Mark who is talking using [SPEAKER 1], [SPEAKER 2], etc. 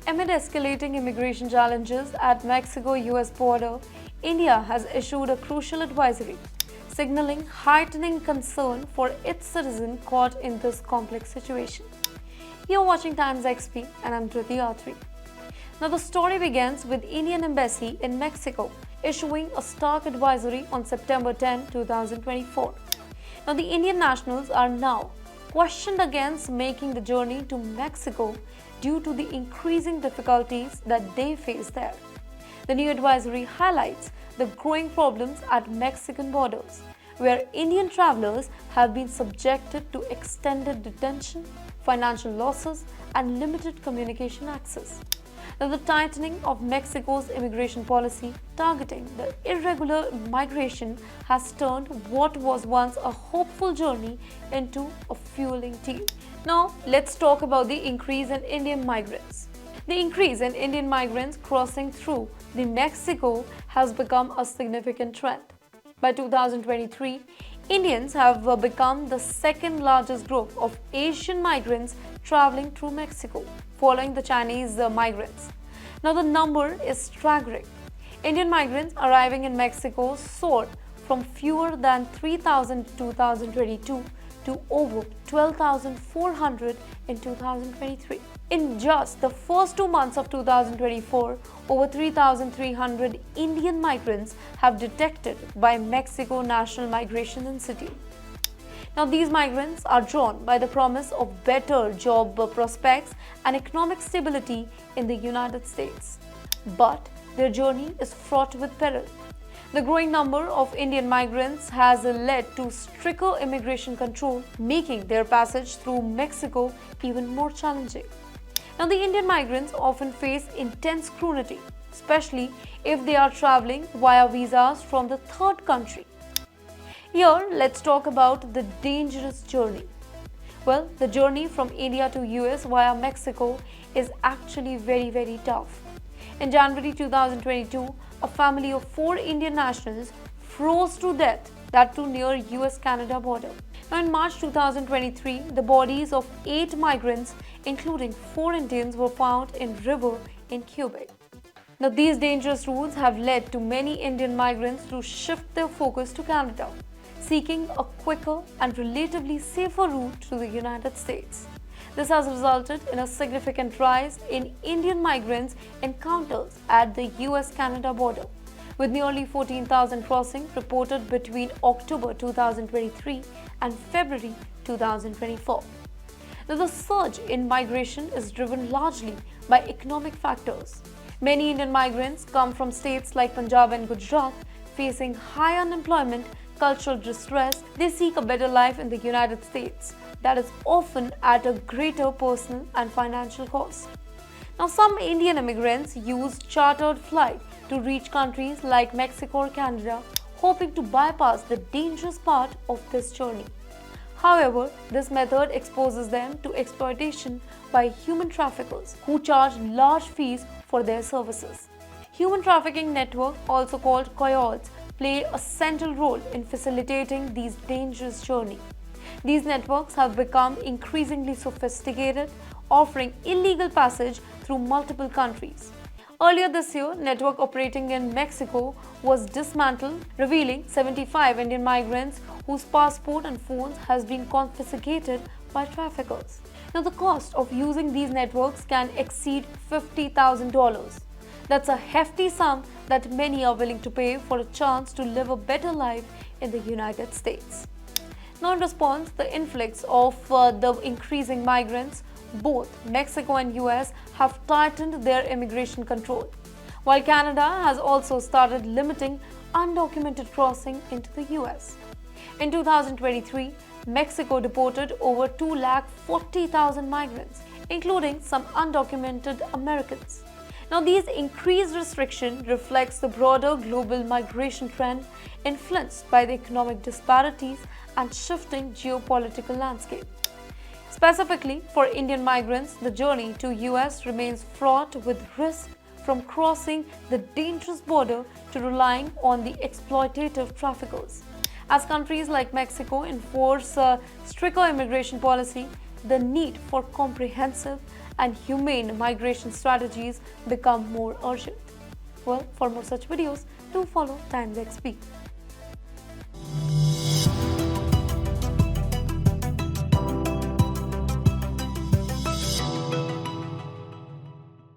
[SPEAKER 1] Amid escalating immigration challenges at Mexico-US border, India has issued a crucial advisory, signaling heightening concern for its citizens caught in this complex situation. You're watching TimesXP and I'm Triti Atri. Now the story begins with Indian Embassy in Mexico issuing a stark advisory on September 10, 2024. Now the Indian nationals are now questioned against making the journey to Mexico due to the increasing difficulties that they face there. The new advisory highlights the growing problems at Mexican borders, where Indian travelers have been subjected to extended detention, financial losses, and limited communication access. Now, the tightening of Mexico's immigration policy targeting the irregular migration has turned what was once a hopeful journey into a fueling tale. Now, let's talk about the increase in Indian migrants. The increase in Indian migrants crossing through the Mexico has become a significant trend. By 2023, Indians have become the second largest group of Asian migrants traveling through Mexico, following the Chinese migrants. Now the number is staggering. Indian migrants arriving in Mexico soared from fewer than 3,000 in 2022 to over 12,400 in 2023. In just the first 2 months of 2024, over 3,300 Indian migrants have detected by Mexico National Migration Institute. Now, these migrants are drawn by the promise of better job prospects and economic stability in the United States. But their journey is fraught with peril. The growing number of Indian migrants has led to stricter immigration control, making their passage through Mexico even more challenging. Now, the Indian migrants often face intense scrutiny, especially if they are traveling via visas from the third country. Here, let's talk about the dangerous journey. Well, the journey from India to US via Mexico is actually very tough. In January 2022, a family of 4 Indian nationals froze to death, that too near US-Canada border. Now, in March 2023, the bodies of 8 migrants, including 4 Indians, were found in river in Quebec. Now, these dangerous routes have led to many Indian migrants to shift their focus to Canada, seeking a quicker and relatively safer route to the United States. This has resulted in a significant rise in Indian migrants encounters at the US-Canada border, with nearly 14,000 crossings reported between October 2023 and February 2024. Now, the surge in migration is driven largely by economic factors. Many Indian migrants come from states like Punjab and Gujarat, facing high unemployment, cultural distress. They seek a better life in the United States that is often at a greater personal and financial cost. Now, some Indian immigrants use chartered flight to reach countries like Mexico or Canada, hoping to bypass the dangerous part of this journey. However, this method exposes them to exploitation by human traffickers who charge large fees for their services. Human trafficking networks, also called coyotes, play a central role in facilitating these dangerous journeys. These networks have become increasingly sophisticated, offering illegal passage through multiple countries. Earlier this year, network operating in Mexico was dismantled, revealing 75 Indian migrants whose passport and phones has been confiscated by traffickers. Now, the cost of using these networks can exceed $50,000. That's a hefty sum that many are willing to pay for a chance to live a better life in the United States. Now, in response, the influx of the increasing migrants, both Mexico and US have tightened their immigration control, while Canada has also started limiting undocumented crossing into the US. In 2023, Mexico deported over 240,000 migrants, including some undocumented Americans. Now, these increased restrictions reflects the broader global migration trend influenced by the economic disparities and shifting geopolitical landscape. Specifically for Indian migrants, the journey to US remains fraught with risk, from crossing the dangerous border to relying on the exploitative traffickers. As countries like Mexico enforce a stricter immigration policy, the need for comprehensive and humane migration strategies become more urgent. Well, for more such videos, do follow TimesXP.